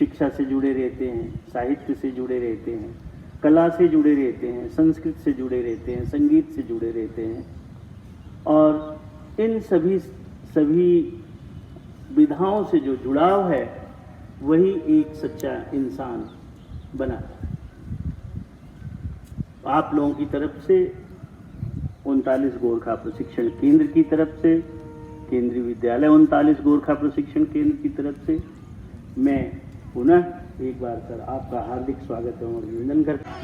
शिक्षा से जुड़े रहते हैं, साहित्य से जुड़े रहते हैं, कला से जुड़े रहते हैं, संस्कृत से जुड़े रहते हैं, संगीत से जुड़े रहते हैं। और इन सभी विधाओं से जो जुड़ाव है वही एक सच्चा इंसान बनाता है। आप लोगों की तरफ से 39 गोरखा प्रशिक्षण केंद्र की तरफ से, केंद्रीय विद्यालय 39 गोरखा प्रशिक्षण केंद्र की तरफ से मैं पुनः एक बार सर आपका हार्दिक स्वागत और अभिनंदन करता हूँ।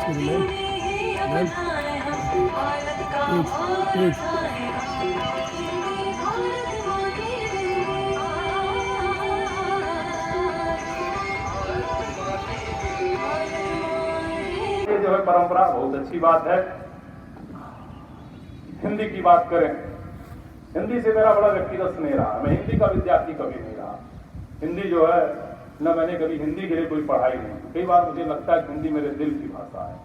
ये जो है परंपरा बहुत अच्छी बात है। हिंदी की बात करें, हिंदी से मेरा बड़ा व्यक्तिगत स्नेह रहा। मैं हिंदी का विद्यार्थी कभी नहीं रहा। हिंदी जो है न मैंने कभी हिंदी के लिए कोई पढ़ाई नहीं। कई बार मुझे लगता है कि हिंदी मेरे दिल की भाषा है।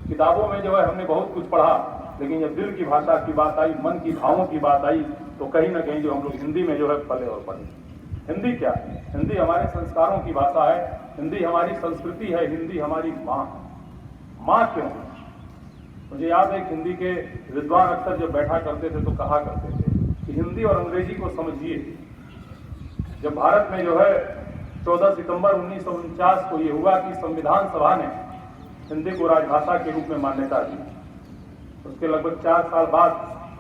किताबों में जो है हमने बहुत कुछ पढ़ा, लेकिन जब दिल की भाषा की बात आई, मन की भावों की बात आई, तो कहीं ना कहीं जो हम लोग हिंदी में जो है पले और पढ़े। हिंदी क्या है? हिंदी हमारे संस्कारों की भाषा है, हिंदी हमारी संस्कृति है, हिंदी हमारी माँ है। माँ क्यों? मुझे याद है हिंदी के विद्वान अक्सर जब बैठा करते थे तो कहा करते थे कि हिंदी और अंग्रेजी को समझिए। जब भारत में जो है 14 सितंबर 1949 को ये हुआ कि संविधान सभा ने हिंदी को राजभाषा के रूप में मान्यता दी, उसके लगभग 4 साल बाद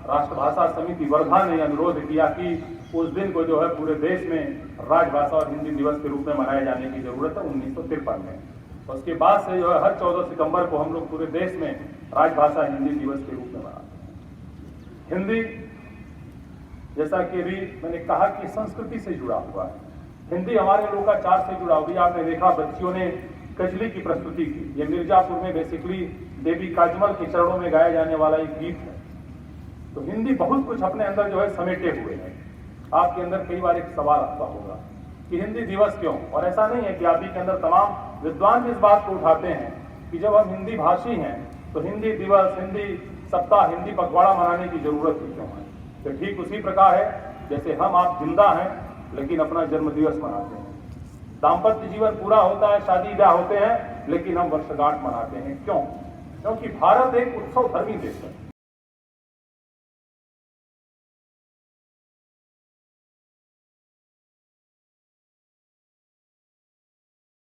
राष्ट्रभाषा समिति वर्धा ने अनुरोध किया कि उस दिन को जो है पूरे देश में राजभाषा और हिंदी दिवस के रूप में मनाए जाने की जरूरत है 1953 में। उसके बाद से जो है हर 14 सितंबर को हम लोग पूरे देश में राजभाषा हिंदी दिवस के रूप में मनाते हैं। हिंदी जैसा कि अभी मैंने कहा कि संस्कृति से जुड़ा हुआ है। हिंदी हमारे लोकाचार से जुड़ा हुआ। आपने देखा बच्चियों ने कजली की प्रस्तुति की। ये मिर्जापुर में बेसिकली देवी काजमल के चरणों में गाया जाने वाला एक गीत है। तो हिंदी बहुत कुछ अपने अंदर जो है समेटे हुए है। आपके अंदर कई बार एक सवाल आता होगा कि हिंदी दिवस क्यों? और ऐसा नहीं है कि आप ही के अंदर तमाम विद्वान भी इस बात को उठाते हैं कि जब हम हिंदी भाषी हैं तो हिंदी दिवस, हिंदी सप्ताह, हिंदी पखवाड़ा मनाने की जरूरत ही क्यों है? तो ठीक उसी प्रकार है जैसे हम आप जिंदा हैं लेकिन अपना जन्म दिवस मनाते हैं। दाम्पत्य जीवन पूरा होता है, शादी ब्याह होते हैं, लेकिन हम वर्षगांठ मनाते हैं। क्यों? क्योंकि भारत एक उत्सव धर्मी देश है।